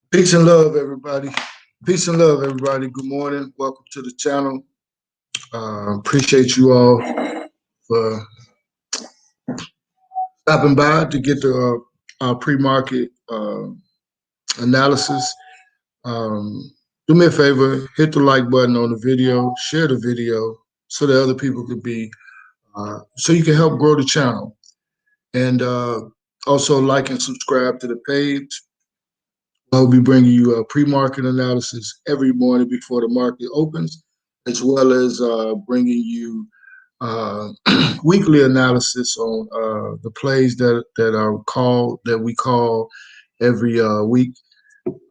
Peace and love, everybody. Peace and love, everybody. Good morning. Welcome to the channel. Appreciate you all for stopping by to get our pre-market analysis. Um, do me a favor, hit the like button on the video, share the video so that other people could so you can help grow the channel. And also like and subscribe to the page. I'll be bringing you a pre-market analysis every morning before the market opens, as well as bringing you uh, weekly analysis on the plays that we call every week.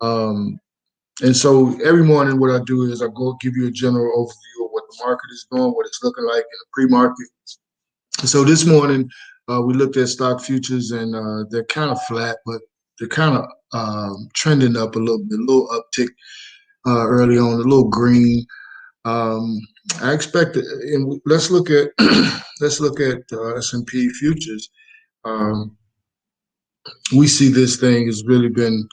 Um, and so every morning, what I do is I go give you a general overview of what the market is doing, what it's looking like in the pre-market. So this morning, we looked at stock futures, and they're kind of flat, but they're kind of trending up a little uptick early on, a little green. Um, I expect, and let's look at S&P futures. Um, we see this thing has really been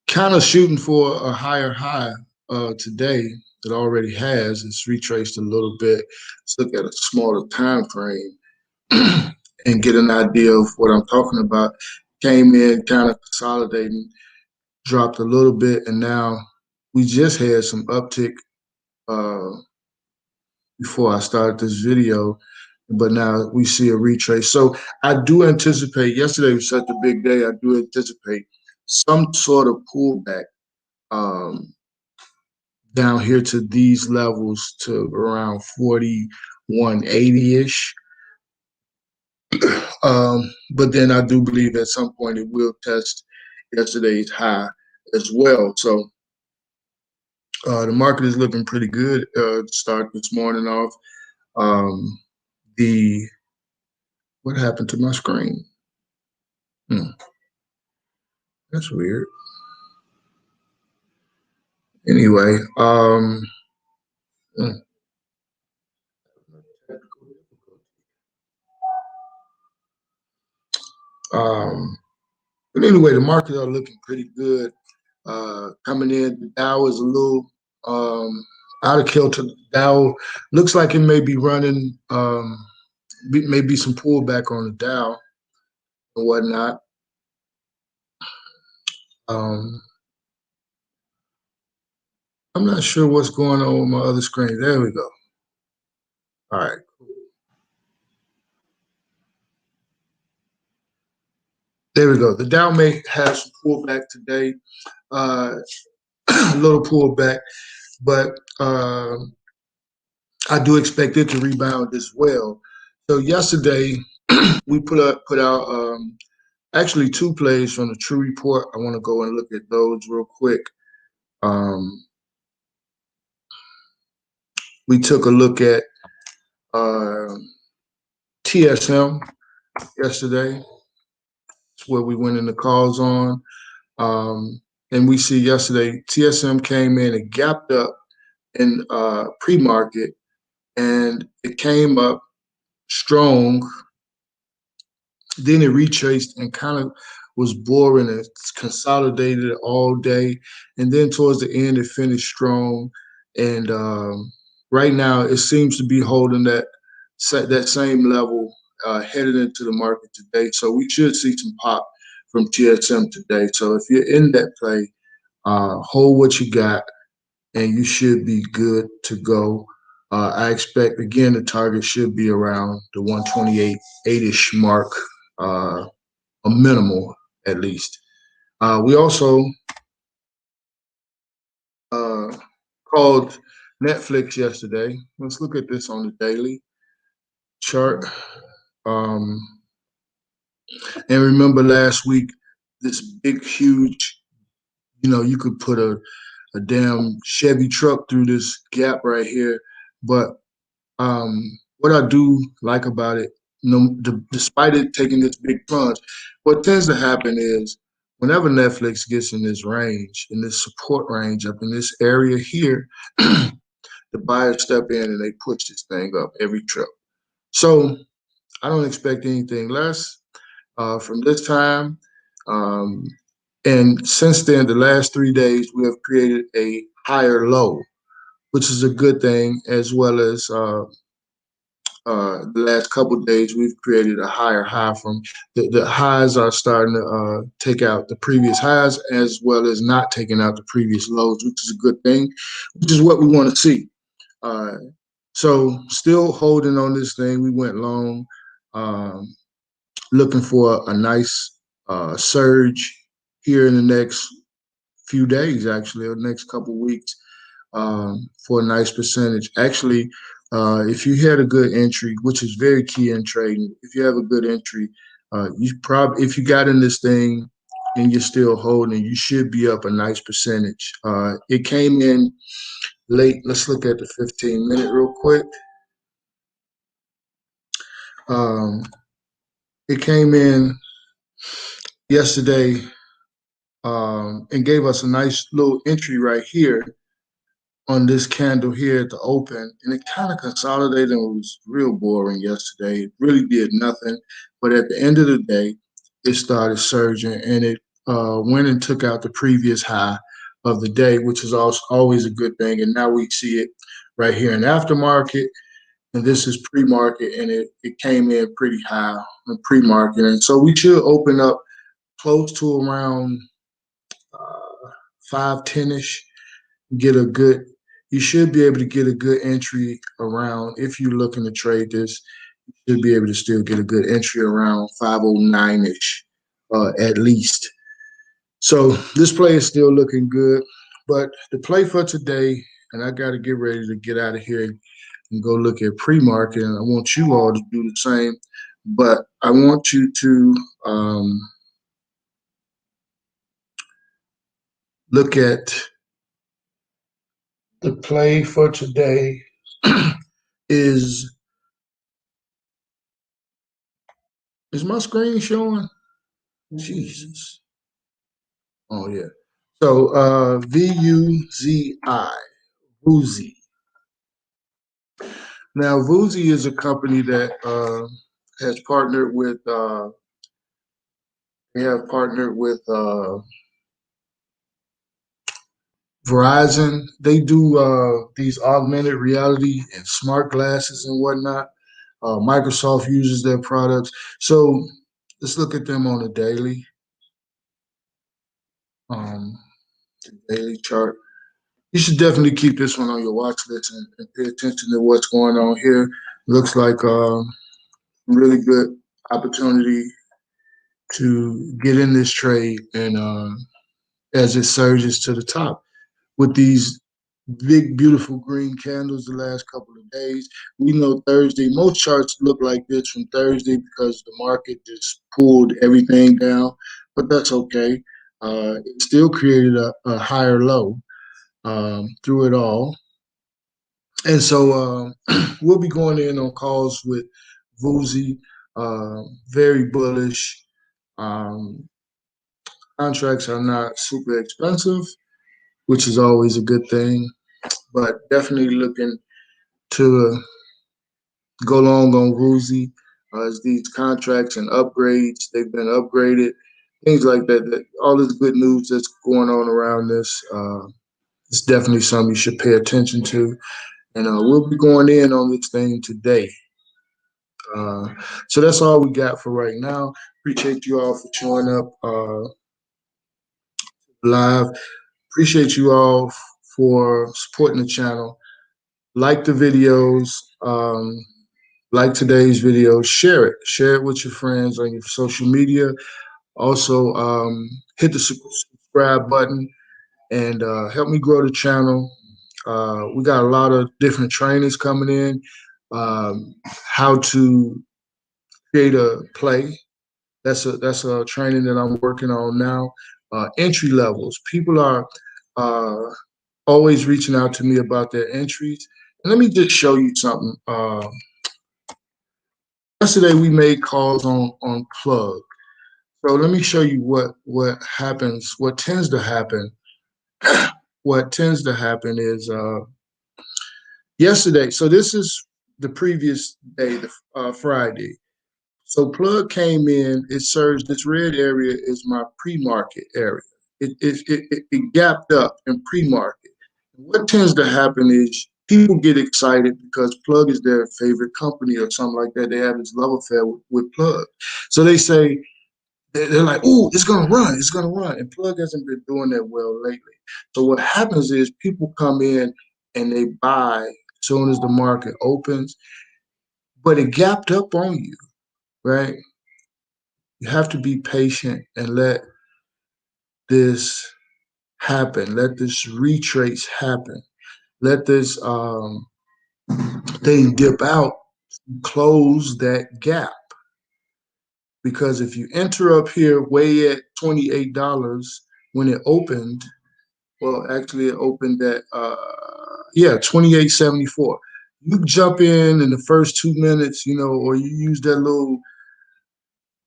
kind of shooting for a higher high today. It already has. It's retraced a little bit. Let's look at a smaller time frame and get an idea of what I'm talking about. Came in kind of consolidating, dropped a little bit, and now we just had some uptick uh, before I started this video, but now we see a retrace. So I do anticipate, yesterday was such a big day, I do anticipate some sort of pullback um, down here to these levels to around 4180-ish. But then I do believe at some point it will test yesterday's high as well. So the market is looking pretty good to start this morning off. Um, what happened to my screen? That's weird. Anyway, hmm. um, but anyway, the markets are looking pretty good. Coming in, the Dow is a little out of kilter. The Dow looks like it may be running, maybe some pullback on the Dow and whatnot. Um, I'm not sure what's going on with my other screen. There we go. All right. There we go. The Dow may have some pullback today, a little pullback, but I do expect it to rebound as well. So yesterday we put out actually two plays from the TRU Report. I want to go and look at those real quick. We took a look at TSM yesterday. It's where we went in the calls on. And we see yesterday TSM came in and gapped up in pre-market, and it came up strong. Then it retraced and kind of was boring and consolidated all day. And then towards the end, it finished strong. And right now, it seems to be holding that same level headed into the market today. So we should see some pop from TSM today. So if you're in that play, hold what you got, and you should be good to go. I expect, again, the target should be around the 128.8-ish mark, a minimal at least. We also called Netflix yesterday. Let's look at this on the daily chart. And remember last week, this big, huge, you could put a damn Chevy truck through this gap right here. But what I do like about it, despite it taking this big punch, what tends to happen is whenever Netflix gets in this range, in this support range up in this area here, the buyers step in and they push this thing up every trip. So I don't expect anything less. from this time. Um, and since then, the last 3 days, we have created a higher low, which is a good thing, as well as the last couple of days, we've created a higher high from the highs are starting to take out the previous highs as well as not taking out the previous lows, which is a good thing, which is what we want to see. Uh, so still holding on this thing. We went long, um, looking for a nice surge here in the next few days, actually, or next couple of weeks for a nice percentage. Actually, if you had a good entry, which is very key in trading, if you have a good entry, you probably if you got in this thing and you're still holding, you should be up a nice percentage. It came in late. Let's look at the 15-minute real quick. Um, it came in yesterday and gave us a nice little entry right here on this candle here at the open, and it kind of consolidated and was real boring yesterday. It really did nothing. But at the end of the day, it started surging and it went and took out the previous high of the day, which is also always a good thing. And now we see it right here in aftermarket. And this is pre-market, and it came in pretty high in pre-market. And so we should open up close to around 510-ish, get a good you should be able to get a good entry around if you're looking to trade this. You should be able to still get a good entry around 509-ish at least. So this play is still looking good. But the play for today, and I got to get ready to get out of here and go look at pre-market, and I want you all to do the same. But I want you to look at the play for today is my screen showing? Jesus. Oh yeah. So VUZI, Vuzi. Now Vuzi is a company that has partnered with they have partnered with Verizon. They do these augmented reality and smart glasses and whatnot. Microsoft uses their products. So let's look at them on a um, daily chart. You should definitely keep this one on your watch list and pay attention to what's going on here. Looks like really good opportunity to get in this trade and as it surges to the top with these big beautiful green candles the last couple of days. We know Thursday, most charts look like this from Thursday because the market just pulled everything down, but that's okay. It still created a higher low through it all. And so we'll be going in on calls with Vuzi, very bullish. Um, Contracts are not super expensive, which is always a good thing, but definitely looking to go long on Vuzi as these contracts and upgrades, they've been upgraded, things like that. All this good news that's going on around this, it's definitely something you should pay attention to. And we'll be going in on this thing today. Uh, so that's all we got for right now. Appreciate you all for showing up live. Appreciate you all for supporting the channel. Like the videos, like today's video, share it. Share it with your friends on your social media. Also, hit the subscribe button and help me grow the channel. We got a lot of different trainings coming in. How to create a play. That's a training that I'm working on now. Entry levels. People are always reaching out to me about their entries. And let me just show you something. Yesterday we made calls on plug. So let me show you what happens. What tends to happen. What tends to happen is yesterday. So this is the previous day, the Friday. So plug came in, it surged. This red area is my pre-market area. It gapped up in pre-market. What tends to happen is people get excited because plug is their favorite company or something like that. They have this love affair with plug. So they say, they're like, oh, it's gonna run, it's gonna run. And plug hasn't been doing that well lately. So what happens is people come in and they buy as soon as the market opens, but it gapped up on you, right? You have to be patient and let this happen. Let this retrace happen. Let this thing dip out, close that gap. Because if you enter up here way at $28 when it opened, well, actually it opened at 28.74. You jump in the first 2 minutes, or you use that little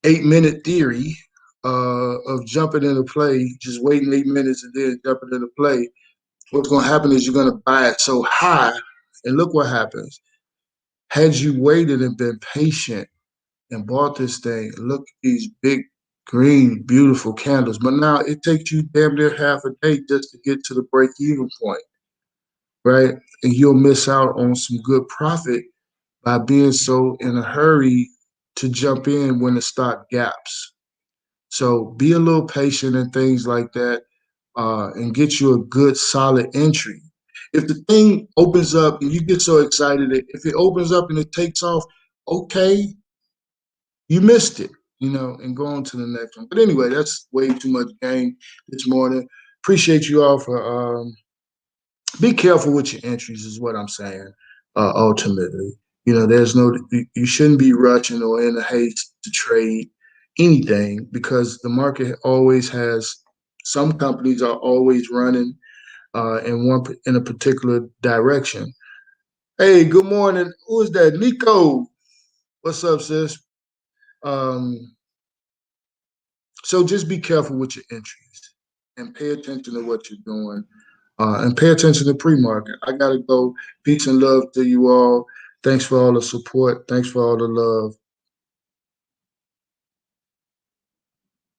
8-minute theory of jumping into play, just waiting 8 minutes and then jumping into play. What's going to happen is you're going to buy it so high, and look what happens. Had you waited and been patient and bought this thing, look at these big, green, beautiful candles. But now it takes you damn near half a day just to get to the break-even point, right? And you'll miss out on some good profit by being so in a hurry to jump in when the stock gaps. So be a little patient and things like that, and get you a good solid entry. If the thing opens up and you get so excited, if it opens up and it takes off, okay, you missed it, and go on to the next one. But anyway, that's way too much game this morning. Appreciate you all for be careful with your entries is what I'm saying. Ultimately, there's you shouldn't be rushing or in a haste to trade anything because the market always has some companies are always running in a particular direction. Hey, good morning. Who is that? Nico. What's up, sis? Um, so just be careful with your entries and pay attention to what you're doing. And pay attention to pre-market. I gotta go. Peace and love to you all. Thanks for all the support. Thanks for all the love.